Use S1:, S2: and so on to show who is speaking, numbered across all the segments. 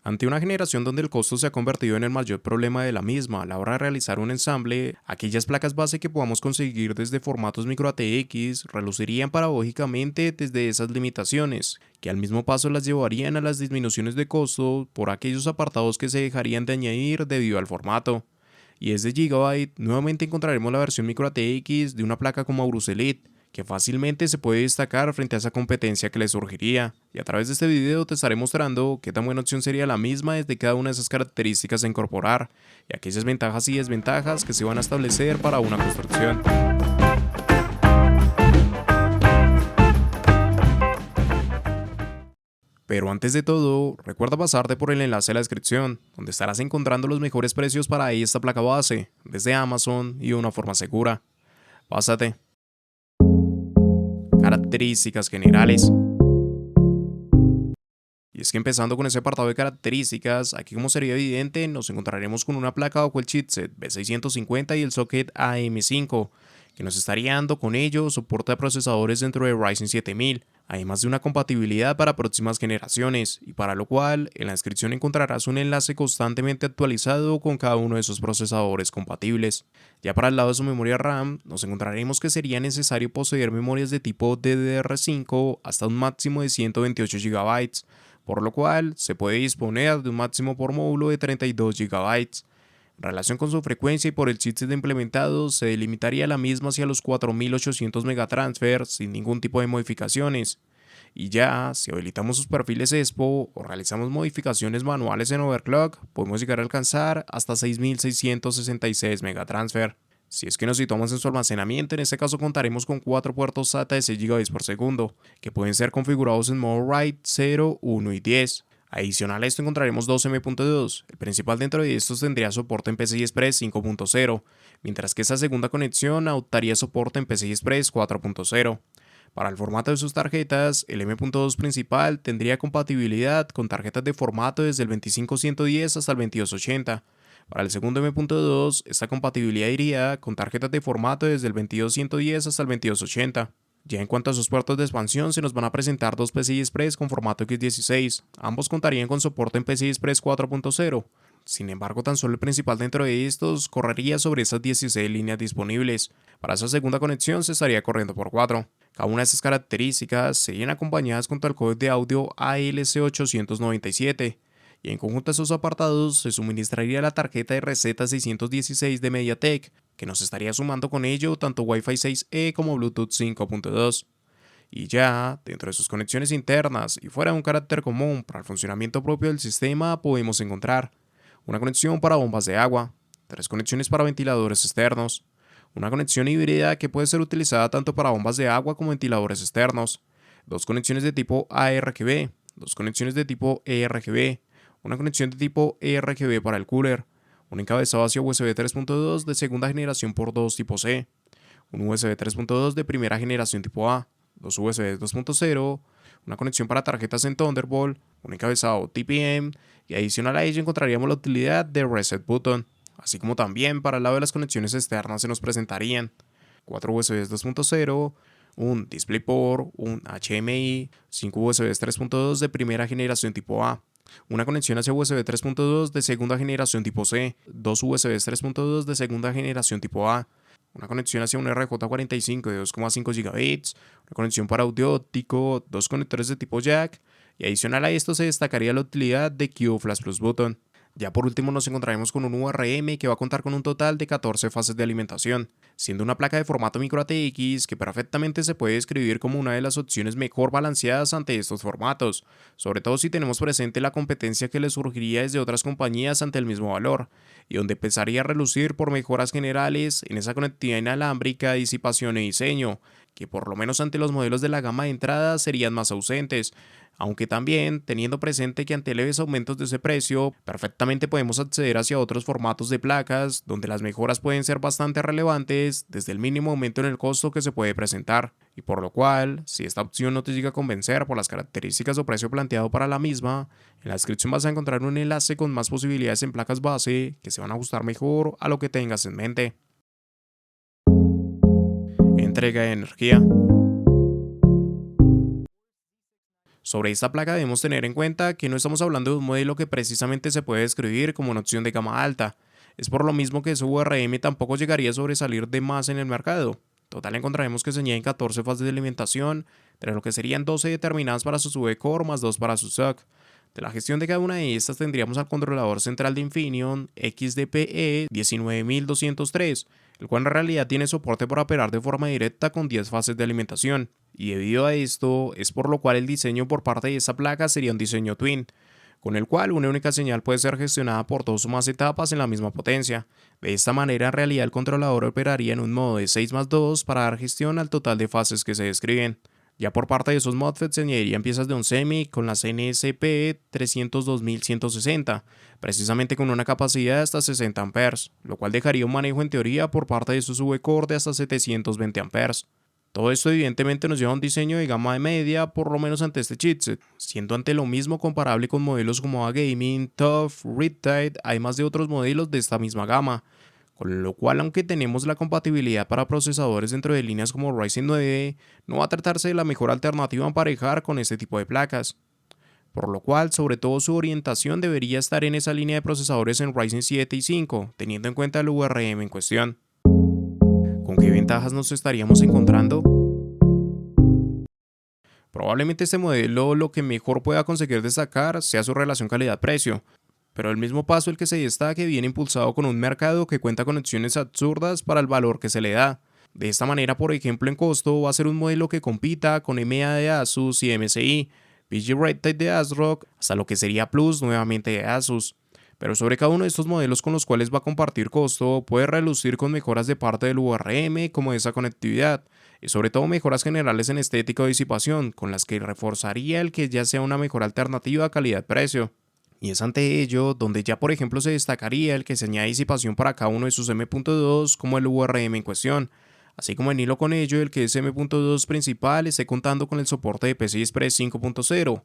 S1: Ante una generación donde el costo se ha convertido en el mayor problema de la misma a la hora de realizar un ensamble, aquellas placas base que podamos conseguir desde formatos micro ATX relucirían paradójicamente desde esas limitaciones, que al mismo paso las llevarían a las disminuciones de costo por aquellos apartados que se dejarían de añadir debido al formato. Y desde Gigabyte nuevamente encontraremos la versión micro ATX de una placa como Aorus Elite, que fácilmente se puede destacar frente a esa competencia que le surgiría, y a través de este video te estaré mostrando qué tan buena opción sería la misma desde cada una de esas características a incorporar, y aquellas ventajas y desventajas que se van a establecer para una construcción. Pero antes de todo, recuerda pasarte por el enlace de la descripción, donde estarás encontrando los mejores precios para esta placa base, desde Amazon y de una forma segura. Pásate. Características generales. Y es que empezando con ese apartado de características, aquí como sería evidente, nos encontraremos con una placa bajo el chipset B650 y el socket AM5, que nos estaría dando con ello soporte a procesadores dentro de Ryzen 7000, además de una compatibilidad para próximas generaciones, y para lo cual en la descripción encontrarás un enlace constantemente actualizado con cada uno de esos procesadores compatibles. Ya para el lado de su memoria RAM, nos encontraremos que sería necesario poseer memorias de tipo DDR5 hasta un máximo de 128 GB, por lo cual se puede disponer de un máximo por módulo de 32 GB. En relación con su frecuencia y por el chipset implementado, se delimitaría la misma hacia los 4800 megatransfer sin ningún tipo de modificaciones. Y ya, si habilitamos sus perfiles ESPO o realizamos modificaciones manuales en overclock, podemos llegar a alcanzar hasta 6666 megatransfer. Si es que nos situamos en su almacenamiento, en este caso contaremos con 4 puertos SATA de 6 GB por segundo, que pueden ser configurados en modo RAID 0, 1 y 10. Adicional a esto encontraremos dos M.2, el principal dentro de estos tendría soporte en PCI Express 5.0, mientras que esta segunda conexión adoptaría soporte en PCI Express 4.0. Para el formato de sus tarjetas, el M.2 principal tendría compatibilidad con tarjetas de formato desde el 25110 hasta el 2280. Para el segundo M.2, esta compatibilidad iría con tarjetas de formato desde el 22110 hasta el 2280. Ya en cuanto a sus puertos de expansión, se nos van a presentar dos PCI Express con formato X16. Ambos contarían con soporte en PCI Express 4.0. Sin embargo, tan solo el principal dentro de estos correría sobre esas 16 líneas disponibles. Para esa segunda conexión se estaría corriendo por 4. Cada una de estas características serían acompañadas con el códec de audio ALC897. Y en conjunto a esos apartados se suministraría la tarjeta de receta 616 de MediaTek, que nos estaría sumando con ello tanto Wi-Fi 6E como Bluetooth 5.2. Y ya, dentro de sus conexiones internas y fuera de un carácter común para el funcionamiento propio del sistema, podemos encontrar una conexión para bombas de agua, 3 conexiones para ventiladores externos, una conexión híbrida que puede ser utilizada tanto para bombas de agua como ventiladores externos, 2 conexiones de tipo ARGB, 2 conexiones de tipo ERGB, una conexión de tipo ERGB para el cooler, un encabezado hacia USB 3.2 de segunda generación por 2 tipo C, un USB 3.2 de primera generación tipo A, dos USB 2.0, una conexión para tarjetas en Thunderbolt, un encabezado TPM y adicional a ello encontraríamos la utilidad de Reset Button, así como también para el lado de las conexiones externas se nos presentarían 4 USB 2.0, un DisplayPort, un HDMI, 5 USB 3.2 de primera generación tipo A, una conexión hacia USB 3.2 de segunda generación tipo C, dos USB 3.2 de segunda generación tipo A, una conexión hacia un RJ45 de 2,5 GB, una conexión para audio óptico, dos conectores de tipo jack, y adicional a esto se destacaría la utilidad de Q Flash Plus Button. Ya por último nos encontraremos con un URM que va a contar con un total de 14 fases de alimentación, siendo una placa de formato micro ATX que perfectamente se puede describir como una de las opciones mejor balanceadas ante estos formatos, sobre todo si tenemos presente la competencia que le surgiría desde otras compañías ante el mismo valor, y donde empezaría a relucir por mejoras generales en esa conectividad inalámbrica, disipación y diseño, que por lo menos ante los modelos de la gama de entrada serían más ausentes, aunque también teniendo presente que ante leves aumentos de ese precio, perfectamente podemos acceder hacia otros formatos de placas, donde las mejoras pueden ser bastante relevantes desde el mínimo aumento en el costo que se puede presentar, y por lo cual, si esta opción no te llega a convencer por las características o precio planteado para la misma, en la descripción vas a encontrar un enlace con más posibilidades en placas base que se van a ajustar mejor a lo que tengas en mente. Entrega de energía. Sobre esta placa debemos tener en cuenta que no estamos hablando de un modelo que precisamente se puede describir como una opción de gama alta. Es por lo mismo que su URM tampoco llegaría a sobresalir de más en el mercado. Total encontraremos que se añaden 14 fases de alimentación, de lo que serían 12 determinadas para su V-Core más 2 para su SoC. De la gestión de cada una de estas tendríamos al controlador central de Infineon XDPE 19203, el cual en realidad tiene soporte para operar de forma directa con 10 fases de alimentación, y debido a esto es por lo cual el diseño por parte de esta placa sería un diseño twin, con el cual una única señal puede ser gestionada por dos o más etapas en la misma potencia. De esta manera en realidad el controlador operaría en un modo de 6 más 2 para dar gestión al total de fases que se describen. Ya por parte de esos MOSFETs se añadirían piezas de un semi con la NSP 302160, precisamente con una capacidad de hasta 60 A, lo cual dejaría un manejo en teoría por parte de sus V-Core de hasta 720 A. Todo esto evidentemente nos lleva a un diseño de gama media, por lo menos ante este chipset, siendo ante lo mismo comparable con modelos como A-Gaming, TUF, Riptide, además de otros modelos de esta misma gama. Con lo cual, aunque tenemos la compatibilidad para procesadores dentro de líneas como Ryzen 9, no va a tratarse de la mejor alternativa a emparejar con este tipo de placas. Por lo cual, sobre todo su orientación debería estar en esa línea de procesadores en Ryzen 7 y 5, teniendo en cuenta el VRM en cuestión. ¿Con qué ventajas nos estaríamos encontrando? Probablemente este modelo lo que mejor pueda conseguir destacar sea su relación calidad-precio, pero el mismo paso el que se destaque viene impulsado con un mercado que cuenta con opciones absurdas para el valor que se le da. De esta manera, por ejemplo, en costo va a ser un modelo que compita con EMEA de Asus y MSI, PG Riptide de ASRock, hasta lo que sería Plus nuevamente de Asus. Pero sobre cada uno de estos modelos con los cuales va a compartir costo, puede relucir con mejoras de parte del VRM como esa conectividad, y sobre todo mejoras generales en estética o disipación, con las que reforzaría el que ya sea una mejor alternativa a calidad-precio. Y es ante ello donde ya por ejemplo se destacaría el que se añade disipación para cada uno de sus M.2 como el VRM en cuestión, así como en hilo con ello el que ese M.2 principal esté contando con el soporte de PCI Express 5.0.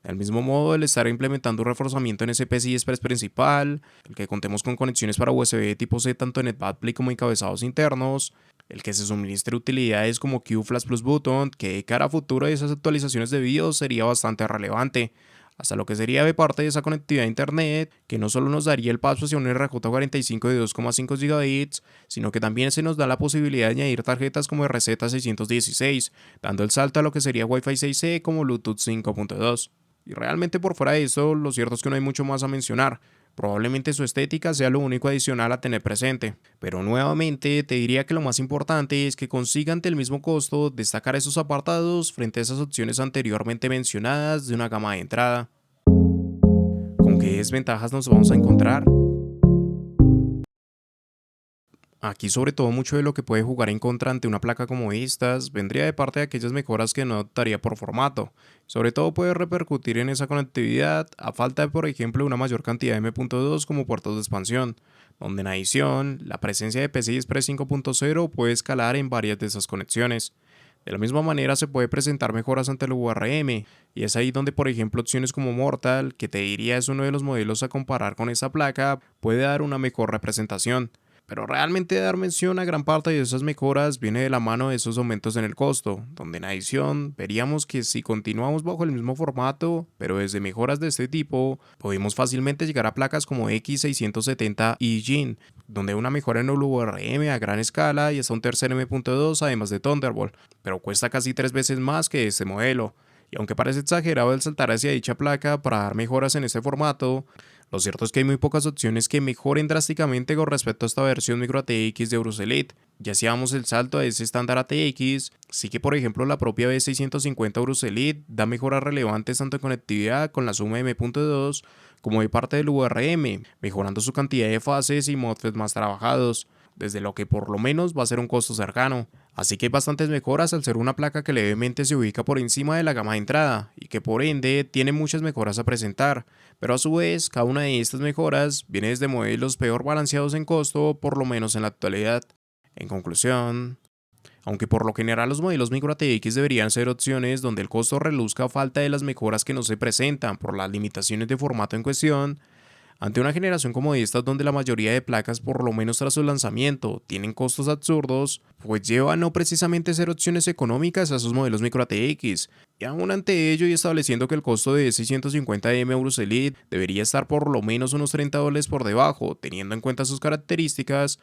S1: Del mismo modo, el estar implementando un reforzamiento en ese PCI Express principal, el que contemos con conexiones para USB tipo C tanto en el backplate como encabezados internos, el que se suministre utilidades como QFlash Plus Button, que de cara a futuro de esas actualizaciones de BIOS sería bastante relevante, hasta lo que sería de parte de esa conectividad a internet, que no solo nos daría el paso hacia un RJ45 de 2,5 GB, sino que también se nos da la posibilidad de añadir tarjetas como RZ616, dando el salto a lo que sería Wi-Fi 6E como Bluetooth 5.2. Y realmente por fuera de eso, lo cierto es que no hay mucho más a mencionar. Probablemente su estética sea lo único adicional a tener presente. Pero nuevamente te diría que lo más importante es que consiga ante el mismo costo destacar esos apartados frente a esas opciones anteriormente mencionadas de una gama de entrada. ¿Con qué desventajas nos vamos a encontrar? Aquí sobre todo mucho de lo que puede jugar en contra ante una placa como estas vendría de parte de aquellas mejoras que no adoptaría por formato. Sobre todo puede repercutir en esa conectividad a falta de por ejemplo una mayor cantidad de M.2 como puertos de expansión, donde en adición la presencia de PCI Express 5.0 puede escalar en varias de esas conexiones. De la misma manera se puede presentar mejoras ante el URM, y es ahí donde por ejemplo opciones como Mortal, que te diría es uno de los modelos a comparar con esa placa, puede dar una mejor representación. Pero realmente dar mención a gran parte de esas mejoras viene de la mano de esos aumentos en el costo, donde en adición veríamos que si continuamos bajo el mismo formato, pero desde mejoras de este tipo, podemos fácilmente llegar a placas como X670 y Gen, donde una mejora en el VRM a gran escala y hasta un tercer M.2 además de Thunderbolt, pero cuesta casi 3 veces más que este modelo. Y aunque parece exagerado el saltar hacia dicha placa para dar mejoras en este formato, lo cierto es que hay muy pocas opciones que mejoren drásticamente con respecto a esta versión micro ATX de Aorus Elite. Ya si damos el salto a ese estándar ATX, sí que por ejemplo la propia B650 Aorus Elite da mejoras relevantes tanto en conectividad con la suma de M.2 como de parte del VRM, mejorando su cantidad de fases y MOSFETs más trabajados, desde lo que por lo menos va a ser un costo cercano. Así que hay bastantes mejoras al ser una placa que levemente se ubica por encima de la gama de entrada y que por ende tiene muchas mejoras a presentar, pero a su vez cada una de estas mejoras viene desde modelos peor balanceados en costo, por lo menos en la actualidad. En conclusión, aunque por lo general los modelos micro ATX deberían ser opciones donde el costo reluzca a falta de las mejoras que no se presentan por las limitaciones de formato en cuestión, ante una generación como esta donde la mayoría de placas, por lo menos tras su lanzamiento, tienen costos absurdos, pues lleva a no precisamente ser opciones económicas a esos modelos micro ATX, Y aún ante ello y estableciendo que el costo de 650M Urus Elite debería estar por lo menos unos $30 por debajo, teniendo en cuenta sus características,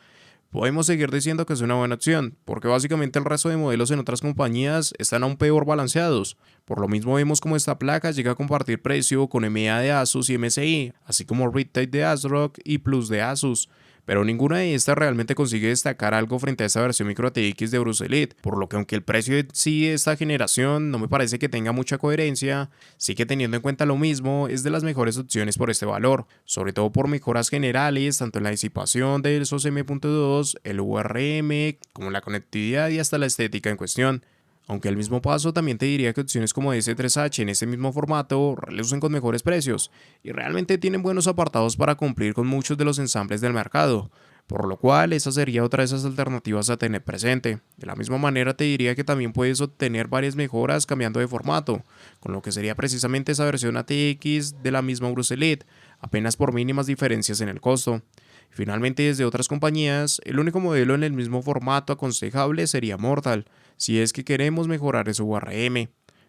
S1: podemos seguir diciendo que es una buena opción, porque básicamente el resto de modelos en otras compañías están aún peor balanceados. Por lo mismo vemos como esta placa llega a compartir precio con EMEA de Asus y MSI, así como Riptide de ASRock y Plus de Asus, pero ninguna de estas realmente consigue destacar algo frente a esta versión micro ATX de Urus Elite, por lo que aunque el precio en sí de esta generación no me parece que tenga mucha coherencia, sí que teniendo en cuenta lo mismo es de las mejores opciones por este valor, sobre todo por mejoras generales tanto en la disipación del SOC M.2, el URM, como en la conectividad y hasta la estética en cuestión. Aunque al mismo paso también te diría que opciones como S3H en este mismo formato relucen con mejores precios y realmente tienen buenos apartados para cumplir con muchos de los ensambles del mercado, por lo cual esa sería otra de esas alternativas a tener presente. De la misma manera te diría que también puedes obtener varias mejoras cambiando de formato, con lo que sería precisamente esa versión ATX de la misma Urus Elite, apenas por mínimas diferencias en el costo. Finalmente, desde otras compañías, el único modelo en el mismo formato aconsejable sería Mortal, si es que queremos mejorar ese URM.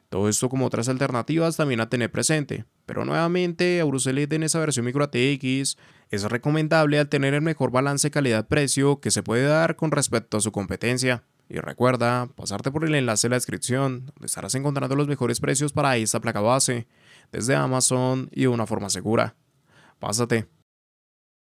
S1: Todo esto como otras alternativas también a tener presente, pero nuevamente Urus Elite en esa versión micro ATX es recomendable al tener el mejor balance calidad-precio que se puede dar con respecto a su competencia. Y recuerda pasarte por el enlace de la descripción, donde estarás encontrando los mejores precios para esta placa base, desde Amazon y de una forma segura. Pásate.